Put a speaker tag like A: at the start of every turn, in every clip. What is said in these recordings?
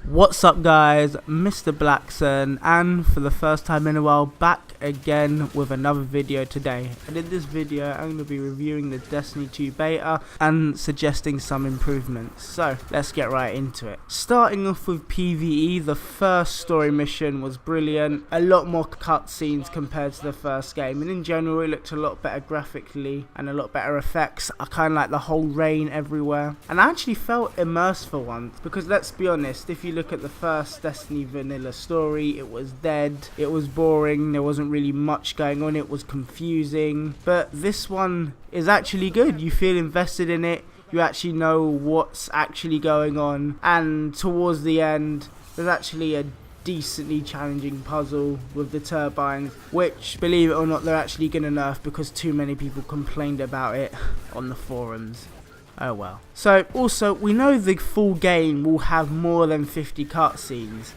A: What's up guys, Mr. Blackson, and for the first time in a while back again with another video today. And in this video I'm going to be reviewing the Destiny 2 beta and suggesting some improvements. So let's get right into it. Starting off with PvE, the first story mission was brilliant, a lot more cutscenes compared to the first game, and in general it looked a lot better graphically and a lot better effects. I kind of like the whole rain everywhere, and I actually felt immersed for once, because let's be honest, if you look at the first Destiny vanilla story, it was dead, it was boring, there wasn't really much going on, it was confusing. But this one is actually good. You feel invested in it, you actually know what's actually going on, and towards the end there's actually a decently challenging puzzle with the turbines, which, believe it or not, they're actually going to nerf because too many people complained about it on the forums. Oh well. So also, we know the full game will have more than 50 cutscenes,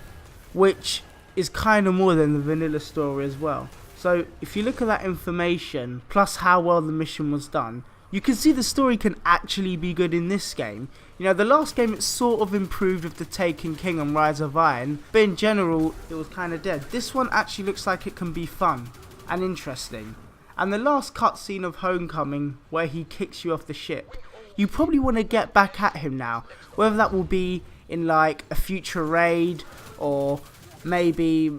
A: which is kind of more than the vanilla story as well. So if you look at that information, plus how well the mission was done, you can see the story can actually be good in this game. You know, the last game it sort of improved with the Taken King and Rise of Iron, but in general it was kind of dead. This one actually looks like it can be fun and interesting. And the last cutscene of Homecoming, where he kicks you off the ship, you probably want to get back at him now, whether that will be in like a future raid or maybe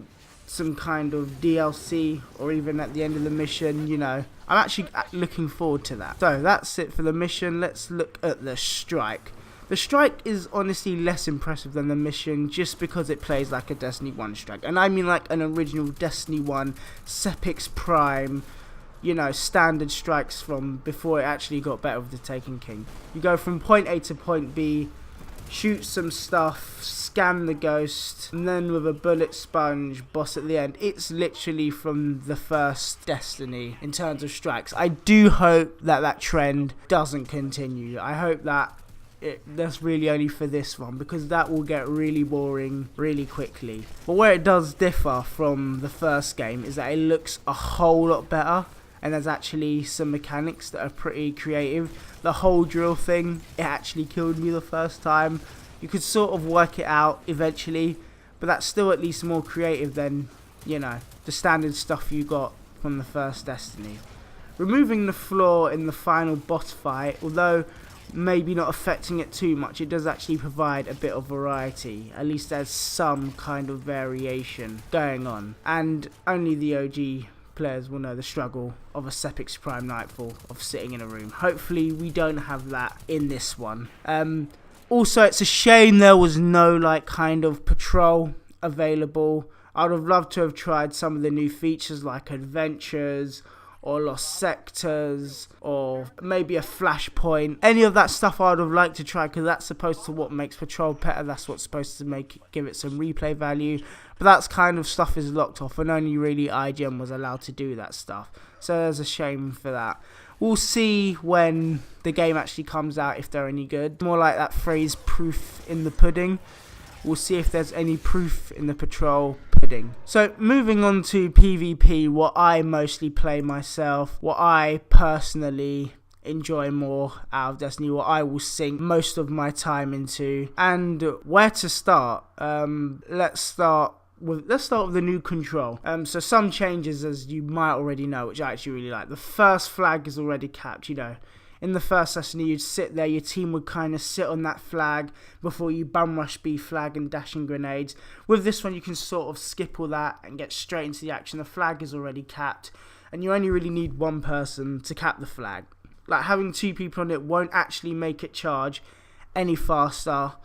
A: some kind of DLC or even at the end of the mission. You know, I'm actually looking forward to that. So that's it for the mission. Let's look at the strike. The strike is honestly less impressive than the mission just because it plays like a Destiny 1 strike, and I mean like an original Destiny 1 Sepix Prime, you know, standard strikes from before it actually got better with the Taken King. You go from point A to point B, shoot some stuff, scam the ghost, and then with a bullet sponge, boss at the end. It's literally from the first Destiny in terms of strikes. I do hope that that trend doesn't continue. I hope that that's really only for this one, because that will get really boring really quickly. But where it does differ from the first game is that it looks a whole lot better, and there's actually some mechanics that are pretty creative. The whole drill thing, it actually killed me the first time. You could sort of work it out eventually, but that's still at least more creative than, you know, the standard stuff you got from the first Destiny. Removing the flaw in the final boss fight, although maybe not affecting it too much, it does actually provide a bit of variety. At least there's some kind of variation going on, and only the OG players will know the struggle of a Sepix Prime Nightfall of sitting in a room. Hopefully we don't have that in this one. Also, it's a shame there was no like kind of patrol available. I would have loved to have tried some of the new features like adventures or lost sectors or maybe a flashpoint. Any of that stuff I would have liked to try, because that's supposed to what makes patrol better. That's what's supposed to give it some replay value. But that's kind of stuff is locked off, and only really IGN was allowed to do that stuff. So there's a shame for that. We'll see when the game actually comes out if they're any good. More like that phrase, proof in the pudding. We'll see if there's any proof in the patrol pudding. So moving on to PvP, what I mostly play myself, what I personally enjoy more out of Destiny, what I will sink most of my time into, and where to start. Let's start with the new control. So some changes, as you might already know, which I actually really like. The first flag is already capped, you know. In the first Destiny, you'd sit there, your team would kind of sit on that flag before you bum rush B flag and dashing grenades. With this one, you can sort of skip all that and get straight into the action. The flag is already capped, and you only really need one person to cap the flag. Like, having two people on it won't actually make it charge any faster.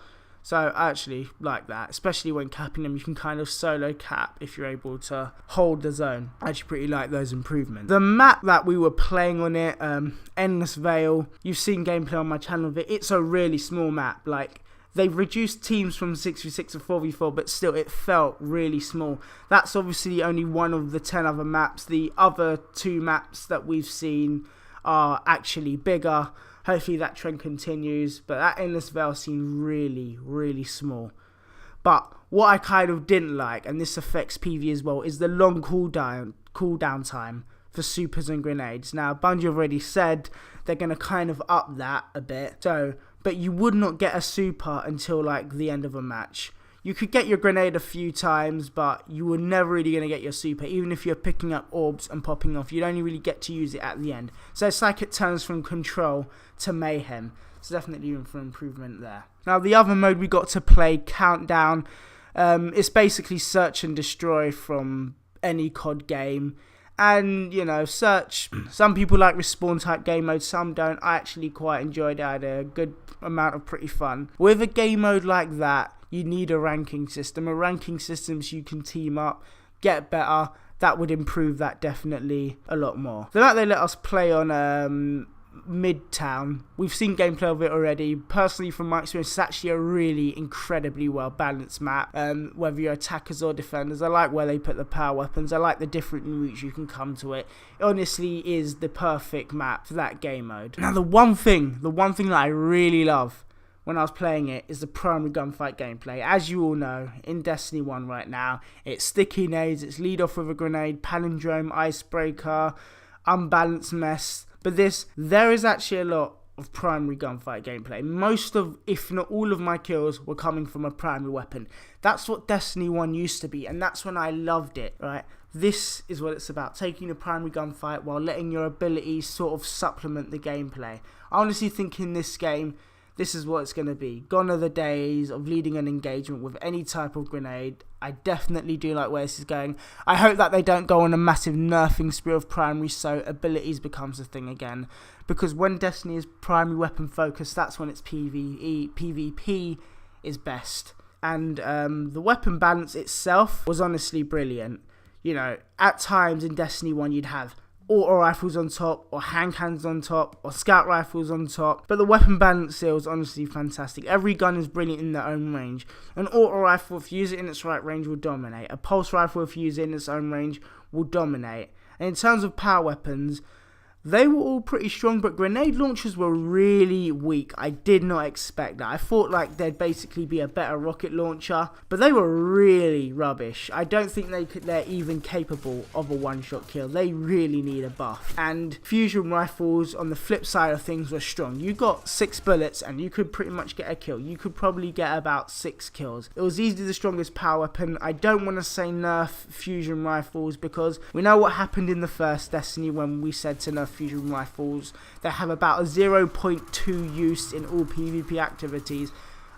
A: So I actually like that, especially when capping them. You can kind of solo cap if you're able to hold the zone. I actually pretty like those improvements. The map that we were playing on it, Endless Vale, you've seen gameplay on my channel of it. It's a really small map. Like, they've reduced teams from 6v6 to 4v4, but still it felt really small. That's obviously only one of the 10 other maps. The other two maps that we've seen are actually bigger. Hopefully that trend continues, but that Endless Vale seemed really, really small. But what I kind of didn't like, and this affects PV as well, is the long cooldown time for supers and grenades. Now, Bungie have already said they're going to kind of up that a bit, but you would not get a super until like the end of a match. You could get your grenade a few times, but you were never really going to get your super. Even if you're picking up orbs and popping off, you'd only really get to use it at the end. So it's like it turns from control to mayhem. So definitely room for improvement there. Now the other mode we got to play, Countdown, it's basically search and destroy from any COD game. And, you know, search, some people like respawn type game mode, some don't. I actually quite enjoyed it. I had a good amount of pretty fun. With a game mode like that, you need a ranking system. A ranking system so you can team up, get better. That would improve that definitely a lot more. The fact they let us play on Midtown, we've seen gameplay of it already. Personally, from my experience, it's actually a really incredibly well balanced map, whether you're attackers or defenders. I like where they put the power weapons. I like the different routes you can come to it. It honestly is the perfect map for that game mode. Now the one thing that I really love when I was playing it is the primary gunfight gameplay. As you all know, in Destiny 1 right now, it's sticky nades, it's lead off with a grenade, palindrome, icebreaker, unbalanced mess. But there is actually a lot of primary gunfight gameplay. Most of, if not all of my kills were coming from a primary weapon. That's what Destiny 1 used to be, and that's when I loved it, right? This is what it's about, taking a primary gunfight while letting your abilities sort of supplement the gameplay. I honestly think in this game, this is what it's going to be. Gone are the days of leading an engagement with any type of grenade. I definitely do like where this is going. I hope that they don't go on a massive nerfing spree of primary so abilities becomes a thing again. Because when Destiny is primary weapon focused, that's when its PvP is best. And the weapon balance itself was honestly brilliant. You know, at times in Destiny 1 you'd have auto rifles on top, or hand cannons on top, or scout rifles on top, but the weapon balance here was honestly fantastic. Every gun is brilliant in their own range. An auto rifle, if you use it in its right range, will dominate. A pulse rifle, if you use it in its own range, will dominate. And in terms of power weapons, they were all pretty strong, but grenade launchers were really weak. I did not expect that. I thought like there'd basically be a better rocket launcher, but they were really rubbish. I don't think they're even capable of a one-shot kill. They really need a buff. And fusion rifles, on the flip side of things, were strong. You got 6 bullets and you could pretty much get a kill. You could probably get about 6 kills. It was easily the strongest power weapon. I don't want to say nerf fusion rifles because we know what happened in the first Destiny when we said to nerf fusion rifles. They have about a 0.2 use in all PvP activities.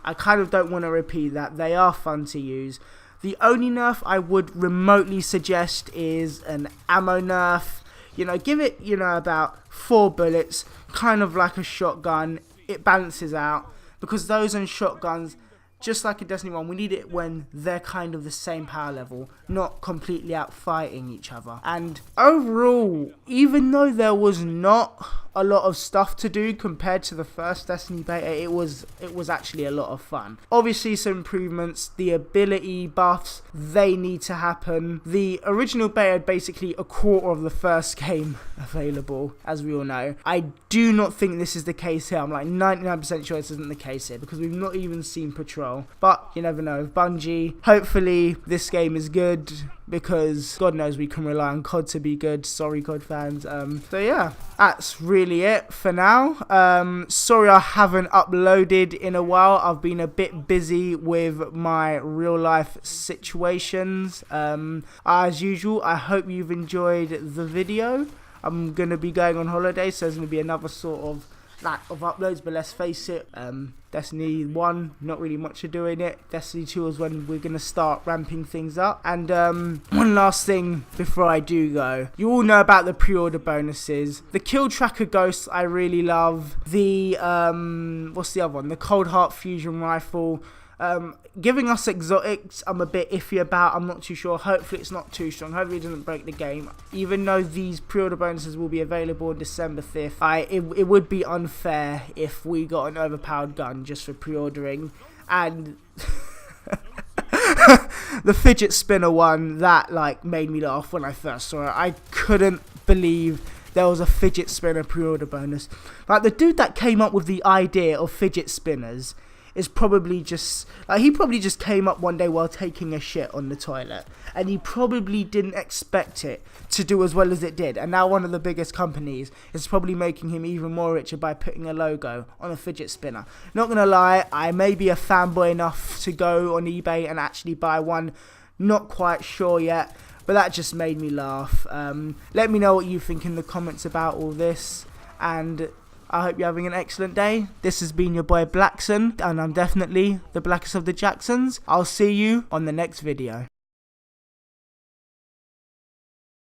A: I kind of don't want to repeat that. They are fun to use. The only nerf I would remotely suggest is an ammo nerf. You know, give it, you know, about 4 bullets, kind of like a shotgun. It balances out, because those on shotguns, just like in Destiny 1, we need it when they're kind of the same power level, not completely out fighting each other. And overall, even though there was not a lot of stuff to do compared to the first Destiny beta, it was actually a lot of fun. Obviously some improvements, the ability buffs, they need to happen. The original beta had basically a quarter of the first game available, as we all know. I do not think this is the case here. I'm like 99% sure this isn't the case here, because we've not even seen Patrol. But you never know. Bungie, hopefully this game is good, because God knows we can rely on COD to be good. Sorry, COD fans. So yeah, that's really it for now. Sorry I haven't uploaded in a while. I've been a bit busy with my real life situations. As usual, I hope you've enjoyed the video. I'm going to be going on holiday, so there's going to be another sort of lack of uploads, but let's face it, Destiny 1, not really much to do in it. Destiny 2 is when we're going to start ramping things up. And one last thing before I do go. You all know about the pre-order bonuses. The Kill Tracker Ghost I really love. The, what's the other one? The Cold Heart Fusion Rifle. Giving us exotics, I'm a bit iffy about. I'm not too sure. Hopefully it's not too strong. Hopefully it doesn't break the game. Even though these pre-order bonuses will be available on December 5th, it would be unfair if we got an overpowered gun just for pre-ordering. And the fidget spinner one, that like made me laugh when I first saw it. I couldn't believe there was a fidget spinner pre-order bonus. Like, the dude that came up with the idea of fidget spinners is probably just, like, he probably just came up one day while taking a shit on the toilet, and he probably didn't expect it to do as well as it did, and now one of the biggest companies is probably making him even more richer by putting a logo on a fidget spinner. Not gonna lie, I may be a fanboy enough to go on eBay and actually buy one, not quite sure yet, but that just made me laugh. Let me know what you think in the comments about all this, and I hope you're having an excellent day. This has been your boy Blackson, and I'm definitely the blackest of the Jacksons. I'll see you on the next video.